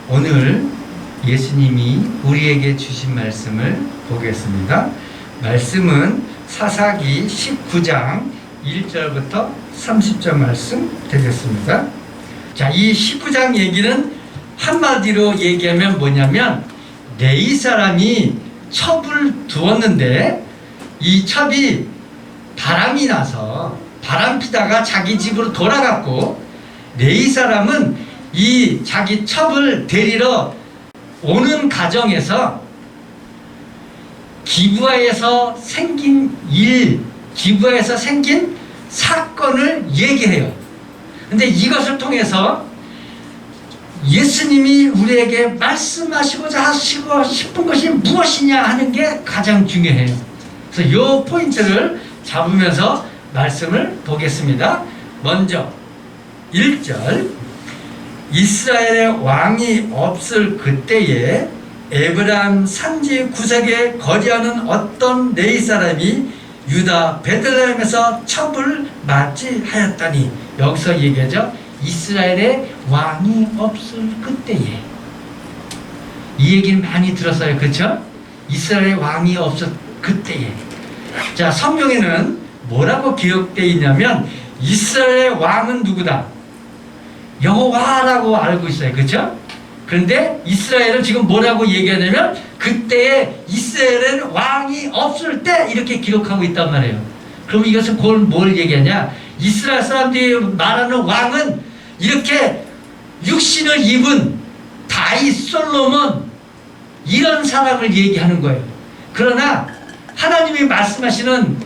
오늘 예수님이 우리에게 주신 말씀을 보겠습니다. 말씀은 사사기 19장 1절부터 30절 말씀 되겠습니다. 자, 이 19장 얘기는 한마디로 얘기하면 뭐냐면, 네이 사람이 첩을 두었는데 이 첩이 바람이 나서 바람 피다가 자기 집으로 돌아갔고, 네이 사람은 이 자기 첩을 데리러 오는 과정에서 기브아에서 생긴 기브아에서 생긴 사건을 얘기해요. 근데 이것을 통해서 예수님이 우리에게 말씀하시고자 하시고 싶은 것이 무엇이냐 하는 게 가장 중요해요. 그래서 이 포인트를 잡으면서 말씀을 보겠습니다. 먼저 1절, 이스라엘의 왕이 없을 그때에 에브라임 산지 구석에 거주하는 어떤 네이 사람이 유다 베들레헴에서 첩을 맞이하였다니, 여기서 얘기하죠. 이스라엘의 왕이 없을 그때에. 이 얘기는 많이 들었어요. 그렇죠? 이스라엘의 왕이 없을 그때에. 자, 성경에는 뭐라고 기록되어 있냐면, 이스라엘의 왕은 누구다? 여호와라고 알고 있어요. 그렇죠? 그런데 이스라엘은 지금 뭐라고 얘기하냐면, 그때에 이스라엘은 왕이 없을 때 이렇게 기록하고 있단 말이에요. 그럼 이것은 뭘 얘기하냐? 이스라엘 사람들이 말하는 왕은 이렇게 육신을 입은 다윗, 솔로몬 이런 사람을 얘기하는 거예요. 그러나 하나님이 말씀하시는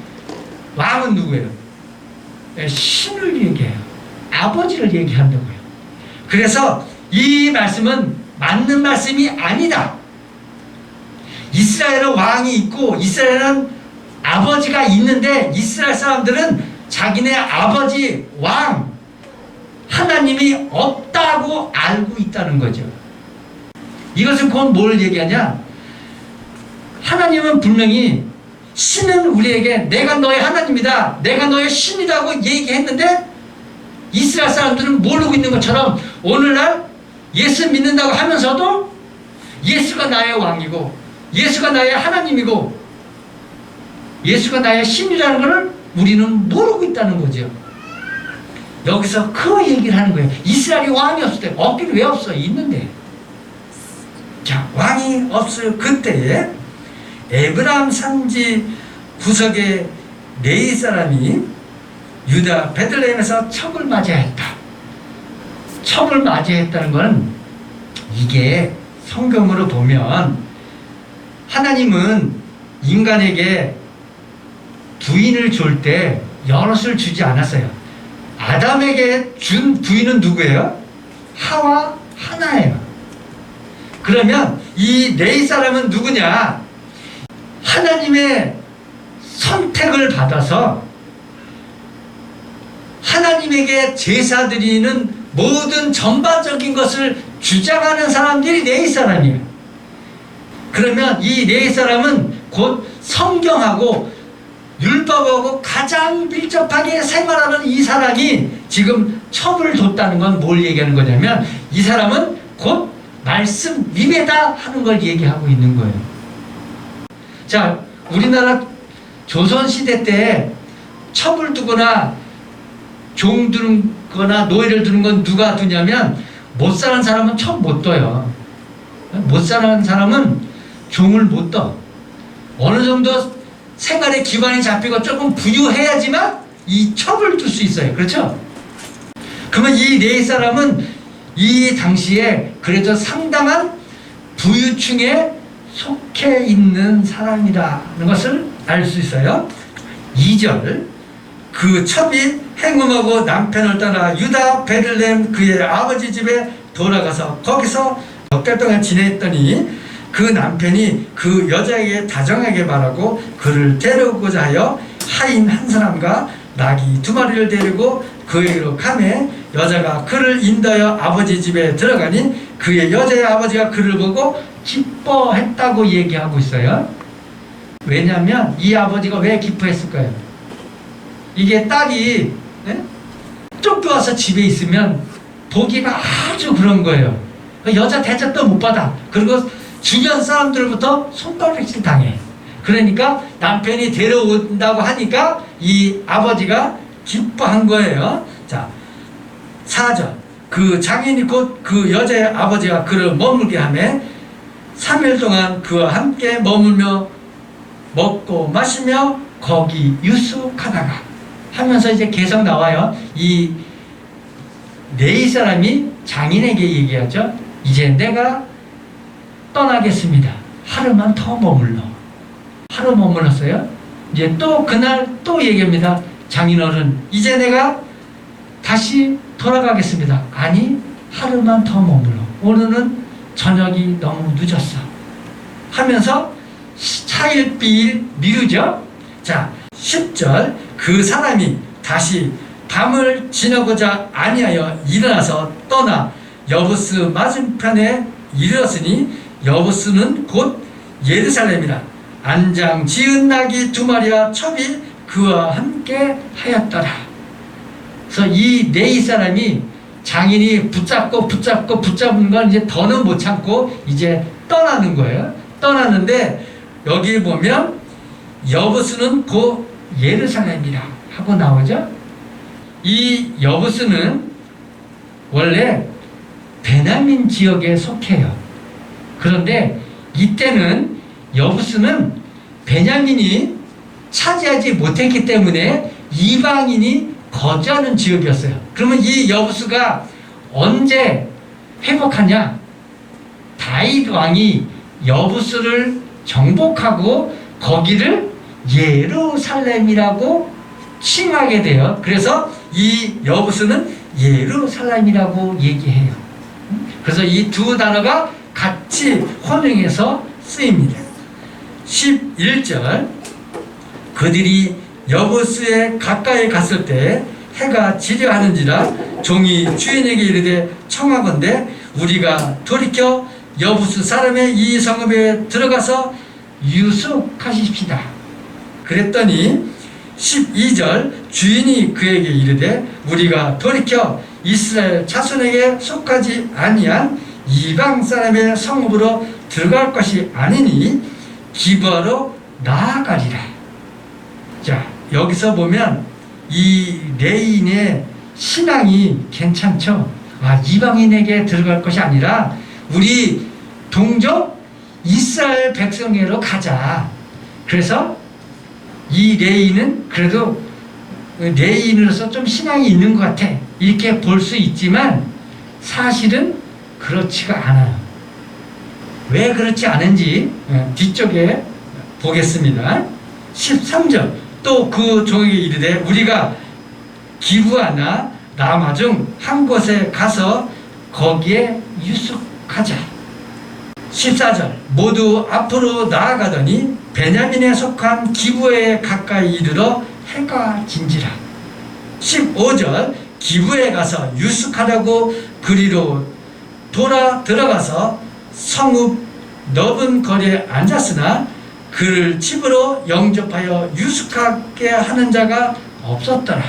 왕은 누구예요? 신을 얘기해요. 아버지를 얘기한다고요. 그래서 이 말씀은 맞는 말씀이 아니다. 이스라엘은 왕이 있고 이스라엘은 아버지가 있는데, 이스라엘 사람들은 자기네 아버지 왕 하나님이 없다고 알고 있다는 거죠. 이것은 곧 뭘 얘기하냐? 하나님은 분명히, 신은 우리에게 내가 너의 하나님이다, 내가 너의 신이라고 얘기했는데, 이스라엘 사람들은 모르고 있는 것처럼 오늘날 예수 믿는다고 하면서도 예수가 나의 왕이고 예수가 나의 하나님이고 예수가 나의 신이라는 것을 우리는 모르고 있다는 거죠. 여기서 그 얘기를 하는 거예요. 이스라엘이 왕이 없을 때. 없긴 왜 없어? 있는데. 자, 왕이 없을 그때에 에브라임 산지 구석에 네이 사람이 유다 베들레헴에서 첩을 맞이했다. 첩을 맞이했다는 것은, 이게 성경으로 보면 하나님은 인간에게 부인을 줄 때 여럿을 주지 않았어요. 아담에게 준 부인은 누구예요? 하와 하나예요. 그러면 이 네이 사람은 누구냐? 하나님의 선택을 받아서 하나님에게 제사 드리는 모든 전반적인 것을 주장하는 사람들이 네이 사람이에요. 그러면 이 네이 사람은 곧 성경하고 율법하고 가장 밀접하게 생활하는 이 사람이 지금 첩을 뒀다는 건 뭘 얘기하는 거냐면, 이 사람은 곧 말씀 위배다 하는 걸 얘기하고 있는 거예요. 자, 우리나라 조선시대 때 첩을 두거나 종 두는 거나 노예를 두는 건 누가 두냐면, 못 사는 사람은 첩 못 둬요. 못 사는 사람은 종을 못 둬. 어느 정도 생활의 기반이 잡히고 조금 부유해야지만 이 첩을 둘 수 있어요. 그렇죠? 그러면 이 네 사람은 이 당시에 그래도 상당한 부유층에 속해 있는 사람이라는 것을 알 수 있어요. 2절, 그 첩이 행음하고 남편을 떠나 유다 베들레헴 그의 아버지 집에 돌아가서 거기서 몇 달 동안 지냈더니, 그 남편이 그 여자에게 다정하게 말하고 그를 데려오고자 하여 하인 한 사람과 나귀 2마리를 데리고 그에게로 가매, 여자가 그를 인도하여 아버지 집에 들어가니 그의 여자의 아버지가 그를 보고 기뻐했다고 얘기하고 있어요. 왜냐하면 이 아버지가 왜 기뻐했을까요? 이게 딸이 쫓겨와서 집에 있으면 보기가 아주 그런 거예요. 여자 대접도 못 받아. 그리고 주변 사람들부터 손가락질 당해. 그러니까 남편이 데려온다고 하니까 이 아버지가 기뻐한 거예요. 자, 4절. 그 장인이 곧 그 여자의 아버지가 그를 머물게 하며 3일 동안 그와 함께 머물며 먹고 마시며 거기 유숙하다가 하면서 이제 계속 나와요. 이 네이 사람이 장인에게 얘기하죠. 이제 내가 떠나겠습니다. 하루만 더 머물러. 하루 머물렀어요. 이제 또 그날 또 얘기합니다. 장인어른, 이제 내가 다시 돌아가겠습니다. 아니, 하루만 더 머물러. 오늘은 저녁이 너무 늦었어. 하면서 차일피일 미루죠. 자, 10절. 그 사람이 다시 밤을 지나고자 아니하여 일어나서 떠나 여부스 맞은편에 이르렀으니 여부스는 곧 예루살렘이라. 안장 지은 나귀 2마리와 첩이 그와 함께 하였더라. 그래서 이 네이 사람이 장인이 붙잡은 건 이제 더는 못 참고 이제 떠나는 거예요. 떠나는데 여기 보면 여부스는 곧 예루살렘이라 하고 나오죠. 이 여부스는 원래 베냐민 지역에 속해요. 그런데 이때는 여부스는 베냐민이 차지하지 못했기 때문에 이방인이 거주하는 지역이었어요. 그러면 이 여부스가 언제 회복하냐? 다윗 왕이 여부스를 정복하고 거기를 예루살렘이라고 칭하게 돼요. 그래서 이 여부스는 예루살렘이라고 얘기해요. 그래서 이 두 단어가 같이 혼용해서 쓰입니다. 11절. 그들이 여부스에 가까이 갔을 때 해가 지려 하는지라 종이 주인에게 이르되 청하건대 우리가 돌이켜 여부스 사람의 이 성읍에 들어가서 유숙하십시다. 그랬더니 12절. 주인이 그에게 이르되 우리가 돌이켜 이스라엘 자손에게 속하지 아니한 이방 사람의 성읍으로 들어갈 것이 아니니 기브아로 나아가리라. 자, 여기서 보면 이 레인의 신앙이 괜찮죠. 아, 이방인에게 들어갈 것이 아니라 우리 동족 이스라엘 백성에게로 가자. 그래서 이 레인은 그래도 레인으로서 좀 신앙이 있는 것 같아. 이렇게 볼 수 있지만 사실은 그렇지가 않아요. 왜 그렇지 않은지 뒤쪽에 보겠습니다. 13절. 또 그 종에게 이르되 우리가 기브아나 라마 중 한 곳에 가서 거기에 유숙하자. 14절. 모두 앞으로 나아가더니 베냐민에 속한 기브아에 가까이 이르러 해가 진지라. 15절. 기브아에 가서 유숙하려고 그리로 돌아 들어가서 성읍 넓은 거리에 앉았으나 그를 집으로 영접하여 유숙하게 하는 자가 없었더라.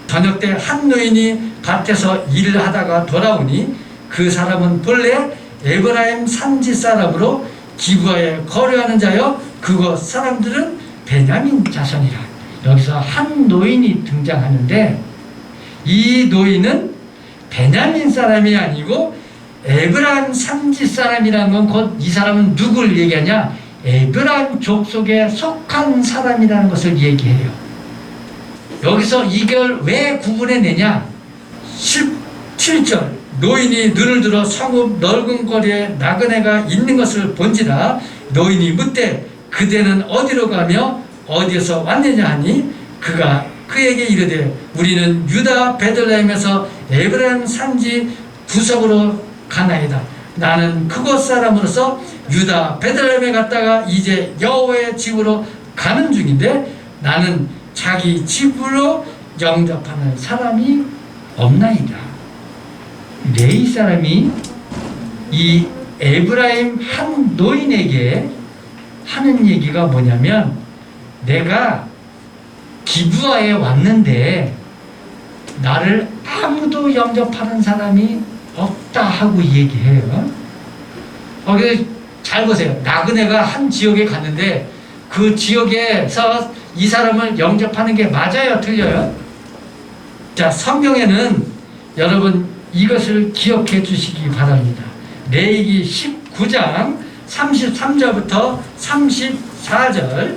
저녁 때 한 노인이 밭에서 일을 하다가 돌아오니 그 사람은 본래 에브라임 산지 사람으로 기브아에 거류하는 자여 그곳 사람들은 베냐민 자손이라. 여기서 한 노인이 등장하는데 이 노인은 베냐민 사람이 아니고 에브라임 산지 사람이라는 건 곧 이 사람은 누굴 얘기하냐? 에브라임 족속에 속한 사람이라는 것을 얘기해요. 여기서 이걸 왜 구분해내냐? 17절. 노인이 눈을 들어 성읍 넓은 거리에 나그네가 있는 것을 본지라. 노인이 묻되 그대는 어디로 가며 어디에서 왔느냐 하니 그가 그에게 이르되 우리는 유다 베들레헴에서 에브라임 산지 구석으로 가나이다. 나는 그곳 사람으로서 유다 베들레헴에 갔다가 이제 여호와의 집으로 가는 중인데 나는 자기 집으로 영접하는 사람이 없나이다. 레위 사람이 이 에브라임 한 노인에게 하는 얘기가 뭐냐면 내가 기브아에 왔는데 나를 아무도 영접하는 사람이 없다 하고 얘기해요. 잘 보세요. 나그네가 한 지역에 갔는데 그 지역에서 이 사람을 영접하는 게 맞아요? 틀려요? 자, 성경에는 여러분 이것을 기억해 주시기 바랍니다. 레위기 19장 33절부터 34절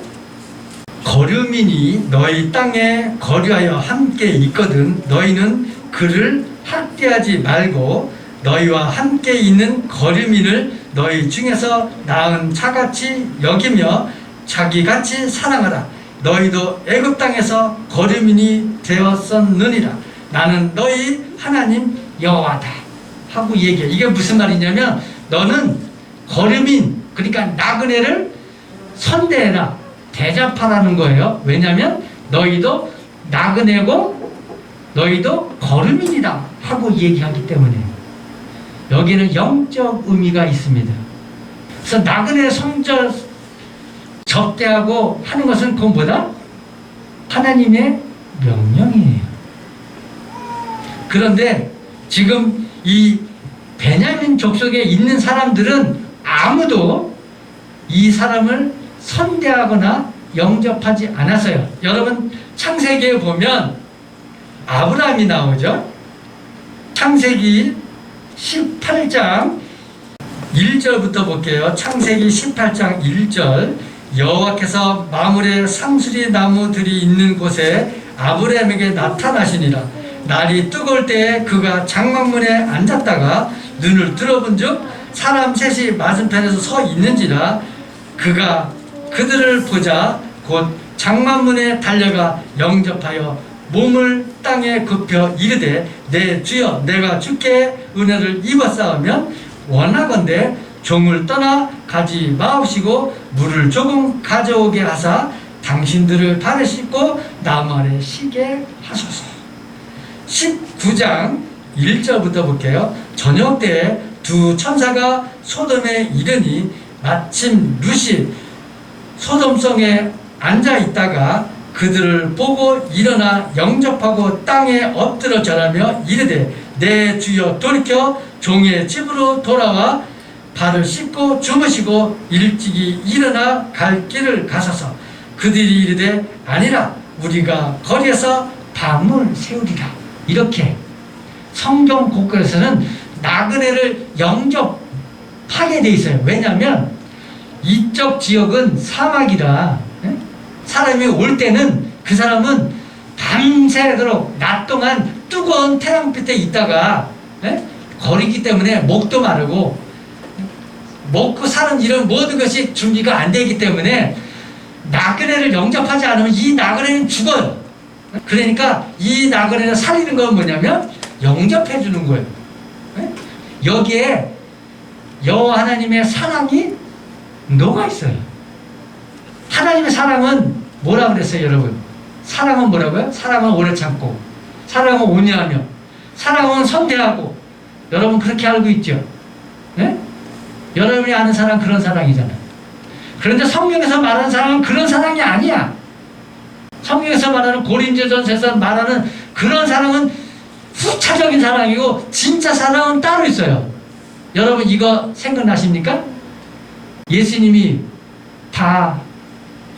거류민이 너희 땅에 거류하여 함께 있거든 너희는 그를 학대하지 말고 너희와 함께 있는 거류민을 너희 중에서 낳은 자같이 여기며 자기같이 사랑하라. 너희도 애굽 땅에서 거류민이 되었었느니라. 나는 너희 하나님 여호와다 하고 얘기해. 이게 무슨 말이냐면 너는 거류민, 그러니까 나그네를 선대해라, 대접하라는 거예요. 왜냐하면 너희도 나그네고 너희도 거류민이다 하고 얘기하기 때문에 여기는 영적 의미가 있습니다. 그래서 나그네 성전 접대하고 하는 것은 그건 뭐다? 하나님의 명령이에요. 그런데 지금 이 베냐민 족속에 있는 사람들은 아무도 이 사람을 선대하거나 영접하지 않았어요. 여러분 창세기에 보면 아브라함이 나오죠. 창세기 18장 1절부터 볼게요. 창세기 18장 1절 여호와께서 마물의 상수리 나무들이 있는 곳에 아브라함에게 나타나시니라. 날이 뜨거울 때에 그가 장막문에 앉았다가 눈을 들어본즉 사람 셋이 맞은편에서 서 있는지라. 그가 그들을 보자 곧 장막문에 달려가 영접하여 몸을 땅에 굽혀 이르되 내 주여 내가 주께 은혜를 입었사오면 원하건대 종을 떠나 가지 마옵시고 물을 조금 가져오게 하사 당신들을 발에 씻고 나무 아래 쉬게 하소서. 19장 1절부터 볼게요. 저녁 때에 두 천사가 소돔에 이르니 마침 룻이 소돔성에 앉아 있다가 그들을 보고 일어나 영접하고 땅에 엎드려 절하며 이르되 내 주여 돌이켜 종의 집으로 돌아와 발을 씻고 주무시고 일찍이 일어나 갈 길을 가소서. 그들이 이르되 아니라 우리가 거리에서 밤을 세우리라. 이렇게 성경 곳곳에서는 나그네를 영접하게 돼 있어요. 왜냐하면 이쪽 지역은 사막이라 사람이 올 때는 그 사람은 밤새도록 낮 동안 뜨거운 태양빛에 있다가 거리기 때문에 목도 마르고 먹고 사는 이런 모든 것이 준비가 안 되기 때문에 나그네를 영접하지 않으면 이 나그네는 죽어요. 그러니까 이 나그네를 살리는 건 뭐냐면 영접해 주는 거예요. 여기에 여호와 하나님의 사랑이 녹아 있어요. 하나님의 사랑은 뭐라고 그랬어요, 여러분? 사랑은 뭐라고요? 사랑은 오래 참고, 사랑은 온유하며, 사랑은 선대하고. 여러분 그렇게 알고 있죠? 네? 여러분이 아는 사랑 그런 사랑이잖아요. 그런데 성경에서 말하는 사랑은 그런 사랑이 아니야. 성경에서 말하는 고린도전서에서 말하는 그런 사랑은 후차적인 사랑이고 진짜 사랑은 따로 있어요. 여러분 이거 생각나십니까? 예수님이 다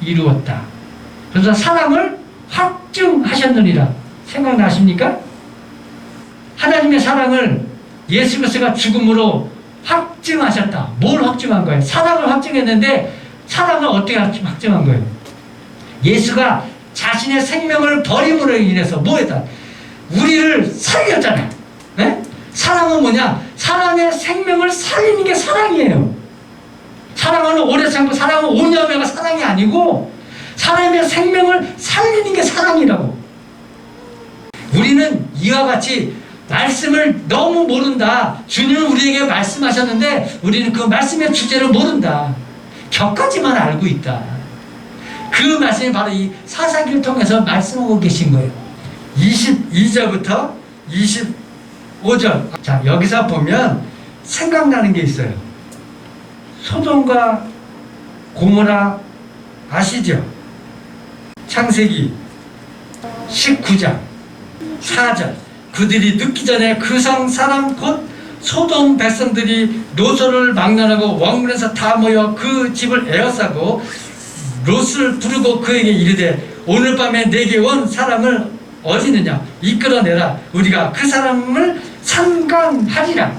이루었다. 그래서 사랑을 확증하셨느니라. 생각나십니까? 하나님의 사랑을 예수 그리스도가 죽음으로 확증하셨다. 뭘 확증한 거예요? 사랑을 확증했는데 사랑을 어떻게 확증한 거예요? 예수가 자신의 생명을 버림으로 인해서 뭐 했다? 우리를 살렸잖아요. 네? 사랑은 뭐냐? 사람의 생명을 살리는 게 사랑이에요. 사랑은 오래 참고 사랑은 온유하며가 사랑이 아니고 사람의 생명을 살리는 게 사랑이라고. 우리는 이와 같이 말씀을 너무 모른다. 주님은 우리에게 말씀하셨는데 우리는 그 말씀의 주제를 모른다. 격까지만 알고 있다. 그 말씀이 바로 이 사사기를 통해서 말씀하고 계신 거예요. 22절부터 25절. 자, 여기서 보면 생각나는 게 있어요. 소돔과 고모라 아시죠? 창세기 19장 4절. 그들이 늦기 전에 그 성 사람 곧 소돔 백성들이 롯을 막론하고 원군에서 다 모여 그 집을 에워싸고 롯을 부르고 그에게 이르되 오늘 밤에 내게 온 사람을 어디 있느냐 이끌어내라 우리가 그 사람을 상관하리라.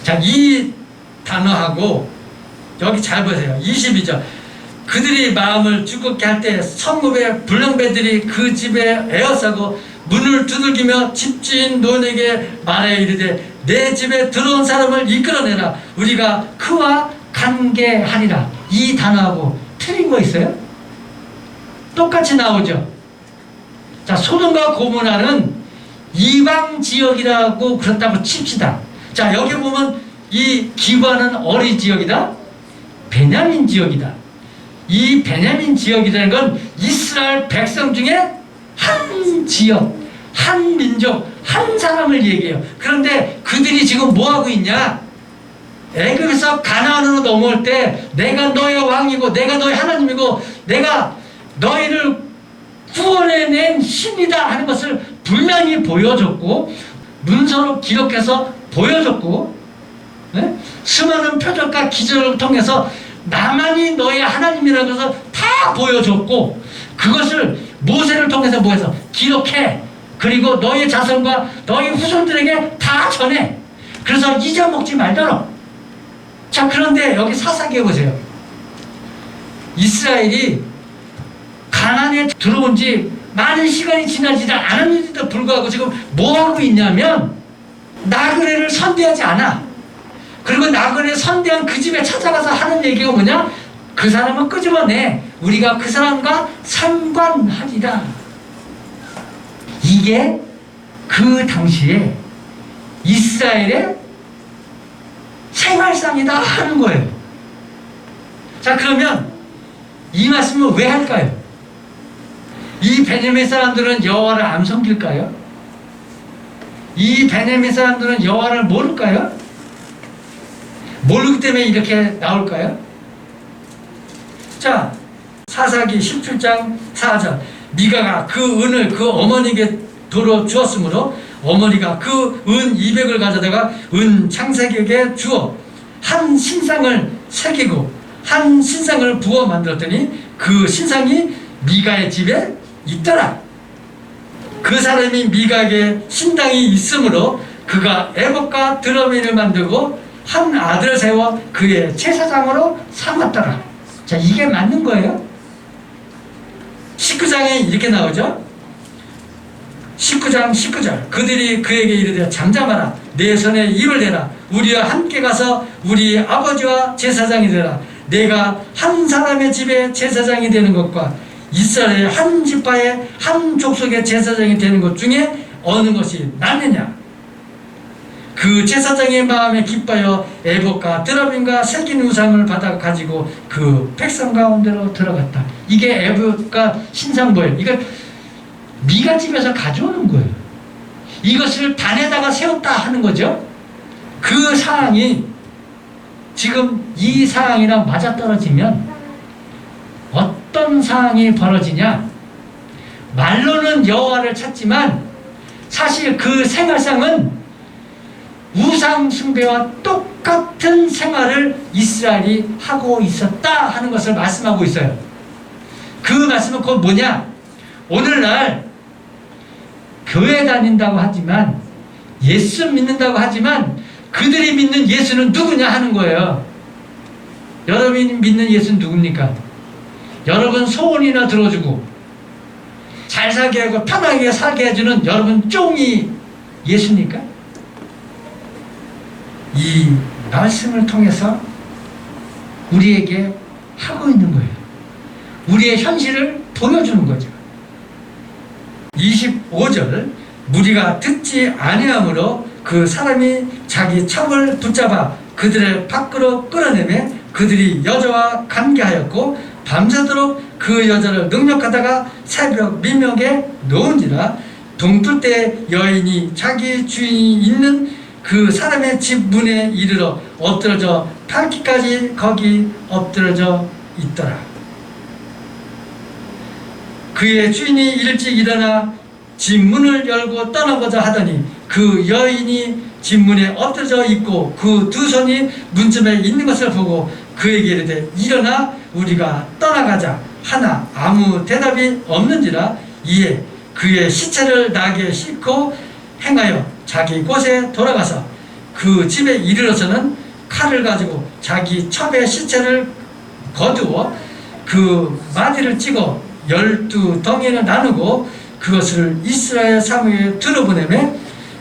자, 이 단어하고 여기 잘 보세요. 22절 그들이 마음을 두껍게 할 때 성읍의 불량배들이 그 집에 에워싸고 문을 두들기며 집주인 노인에게 말하여 이르되 내 집에 들어온 사람을 이끌어내라 우리가 그와 관계하리라. 이 단어하고 틀린 거 있어요? 똑같이 나오죠. 자, 소돔과 고모라는 이방 지역이라고 그렇다고 칩시다. 자, 여기 보면 이 기브아는 어디 지역이다? 베냐민 지역이다. 이 베냐민 지역이라는 건 이스라엘 백성 중에 한 지역, 한 민족, 한 사람을 얘기해요. 그런데 그들이 지금 뭐하고 있냐? 애굽에서 가나안으로 넘어올 때 내가 너의 왕이고 내가 너의 하나님이고 내가 너희를 구원해낸 신이다 하는 것을 분명히 보여줬고 문서로 기록해서 보여줬고 수많은 표적과 기적을 통해서 나만이 너의 하나님이라는 것을 다 보여줬고 그것을 모세를 통해서 뭐해서 기록해. 그리고 너의 자손과 너의 후손들에게 다 전해. 그래서 잊어먹지 말도록. 자, 그런데 여기 사사기에 보세요. 이스라엘이 가나안에 들어온 지 많은 시간이 지나지 않았는데도 불구하고 지금 뭐하고 있냐면 나그네를 선대하지 않아. 그리고 나그네 선대한 그 집에 찾아가서 하는 얘기가 뭐냐? 그 사람은 끄집어내. 우리가 그 사람과 상관하리라. 이게 그 당시에 이스라엘의 생활상이다 하는 거예요. 자, 그러면 이 말씀을 왜 할까요? 이 베냐민 사람들은 여호와를 안 섬길까요? 이 베냐민 사람들은 여호와를 모를까요? 모르기 때문에 이렇게 나올까요? 자, 사사기 17장 4절 미가가 그 은을 그 어머니에게 도로 주었으므로 어머니가 그 은 200을 가져다가 은 창세기에게 주어 한 신상을 새기고 한 신상을 부어 만들었더니 그 신상이 미가의 집에 있더라. 그 사람이 미가에게 신당이 있으므로 그가 에봇과 드러미를 만들고 한 아들을 세워 그의 제사장으로 삼았더라. 자, 이게 맞는 거예요? 19장에 이렇게 나오죠. 19장 19절 그들이 그에게 이르되 잠잠하라 내 손에 입을 대라 우리와 함께 가서 우리 아버지와 제사장이 되라. 내가 한 사람의 집에 제사장이 되는 것과 이스라엘의 한 지파의 한 족속의 제사장이 되는 것 중에 어느 것이 낫느냐. 그 제사장의 마음에 기뻐하여 에봇과 드라빔과 새긴 우상을 받아 가지고 그 백성 가운데로 들어갔다. 이게 에봇과 신상보예요. 이거 미가 집에서 가져오는 거예요. 이것을 단에다가 세웠다 하는 거죠. 그 상황이 지금 이 상황이랑 맞아떨어지면 어떤 상황이 벌어지냐. 말로는 여호와를 찾지만 사실 그 생활상은 우상 숭배와 똑같은 생활을 이스라엘이 하고 있었다 하는 것을 말씀하고 있어요. 그 말씀은 곧 뭐냐? 오늘날 교회 다닌다고 하지만 예수 믿는다고 하지만 그들이 믿는 예수는 누구냐 하는 거예요. 여러분이 믿는 예수는 누굽니까? 여러분 소원이나 들어주고 잘 살게 하고 편하게 살게 해주는 여러분 쫑이 예수입니까? 이 말씀을 통해서 우리에게 하고 있는 거예요. 우리의 현실을 보여주는 거죠. 25절 무리가 듣지 아니하므로 그 사람이 자기 첩을 붙잡아 그들의 밖으로 끌어내매 그들이 여자와 관계하였고 밤새도록 그 여자를 능력하다가 새벽 미명에 놓은지라. 동틀 때 여인이 자기 주인이 있는 그 사람의 집 문에 이르러 엎드러져 밝기까지 거기 엎드러져 있더라. 그의 주인이 일찍 일어나 집 문을 열고 떠나고자 하더니 그 여인이 진문에 엎드져 있고 그 두 손이 문쯤에 있는 것을 보고 그에게 이르되 일어나 우리가 떠나가자 하나 아무 대답이 없는지라. 이에 그의 시체를 나귀에 싣고 행하여 자기 곳에 돌아가서 그 집에 이르러서는 칼을 가지고 자기 첩의 시체를 거두어 그 마디를 찍어 12덩이를 나누고 그것을 이스라엘 사무에 들어보내매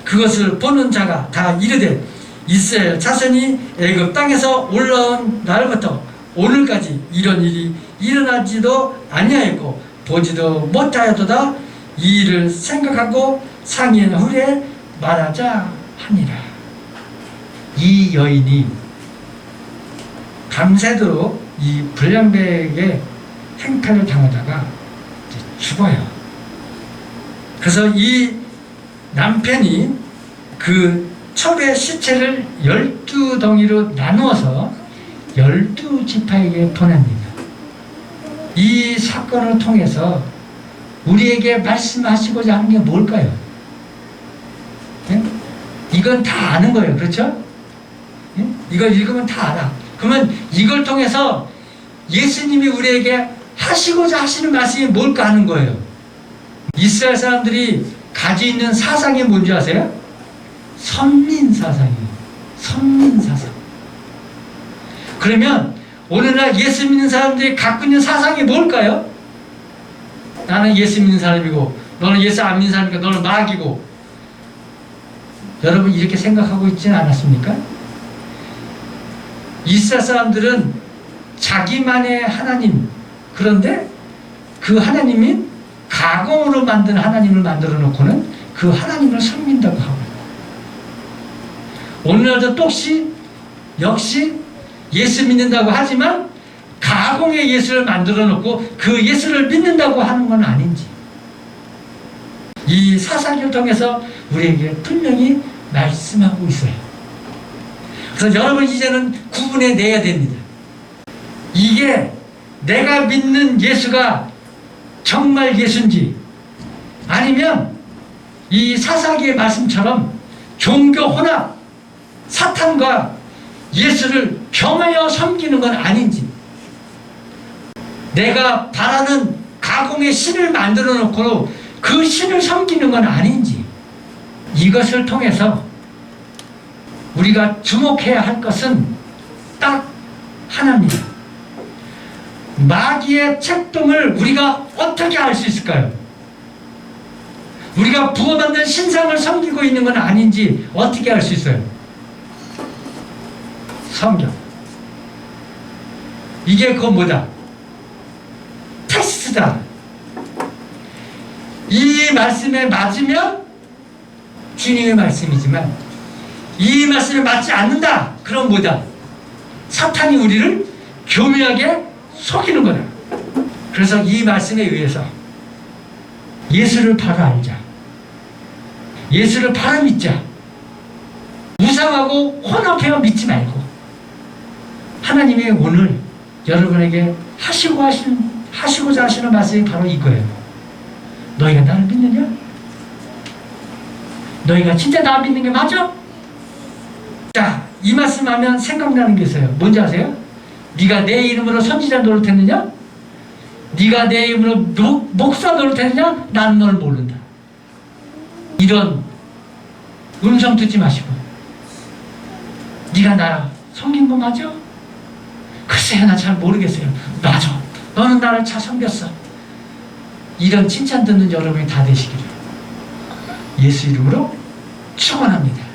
그것을 보는 자가 다 이르되 이스라엘 자손이 애굽 땅에서 올라온 날부터 오늘까지 이런 일이 일어나지도 아니하였고 보지도 못하였도다. 이 일을 생각하고 상의한 후에 말하자 하니라. 이 여인이 밤새도록 이 불량배에게 행패를 당하다가 죽어요. 그래서 이 남편이 그 첩의 시체를 12덩이로 나누어서 12지파에게 보냅니다. 이 사건을 통해서 우리에게 말씀하시고자 하는 게 뭘까요? 네? 이건 다 아는 거예요. 그렇죠? 네? 이걸 읽으면 다 알아. 그러면 이걸 통해서 예수님이 우리에게 하시고자 하시는 말씀이 뭘까 하는 거예요. 이스라엘 사람들이 가지고 있는 사상이 뭔지 아세요? 선민사상이에요. 선민사상. 그러면 오늘날 예수 믿는 사람들이 갖고 있는 사상이 뭘까요? 나는 예수 믿는 사람이고 너는 예수 안 믿는 사람이니까 너는 마귀고. 여러분 이렇게 생각하고 있지는 않았습니까? 이스라엘 사람들은 자기만의 하나님, 그런데 그 하나님이 가공으로 만든 하나님을 만들어 놓고는 그 하나님을 섬긴다고 하고, 오늘날도 역시 예수 믿는다고 하지만 가공의 예수를 만들어 놓고 그 예수를 믿는다고 하는 건 아닌지, 이 사사기를 통해서 우리에게 분명히 말씀하고 있어요. 그래서 여러분 이제는 구분해 내야 됩니다. 이게 내가 믿는 예수가 정말 예수인지, 아니면 이 사사기의 말씀처럼 종교 혼합, 사탄과 예수를 겸하여 섬기는 건 아닌지, 내가 바라는 가공의 신을 만들어 놓고 그 신을 섬기는 건 아닌지, 이것을 통해서 우리가 주목해야 할 것은 딱 하나입니다. 마귀의 책동을 우리가 어떻게 알 수 있을까요? 우리가 부어받는 신상을 섬기고 있는 건 아닌지 어떻게 알 수 있어요? 성경. 이게 그거 뭐다? 테스트다. 이 말씀에 맞으면 주님의 말씀이지만 이 말씀에 맞지 않는다. 그럼 뭐다? 사탄이 우리를 교묘하게 속이는 거다. 그래서 이 말씀에 의해서 예수를 바로 알자. 예수를 바로 믿자. 우상하고 혼합해서 믿지 말고, 하나님이 오늘 여러분에게 하시고자 하시는 말씀이 바로 이거예요. 너희가 나를 믿느냐? 너희가 진짜 나 믿는 게 맞아? 자, 이 말씀하면 생각나는 게 있어요. 뭔지 아세요? 네가 내 이름으로 선지자 노릇했느냐? 네가 내 이름으로 목사 노릇했느냐? 난 널 모른다. 이런 음성 듣지 마시고, 네가 나 섬긴 거 맞아? 글쎄요, 나 잘 모르겠어요. 맞아. 너는 나를 잘 섬겼어. 이런 칭찬 듣는 여러분이 다 되시기를 예수 이름으로 축원합니다.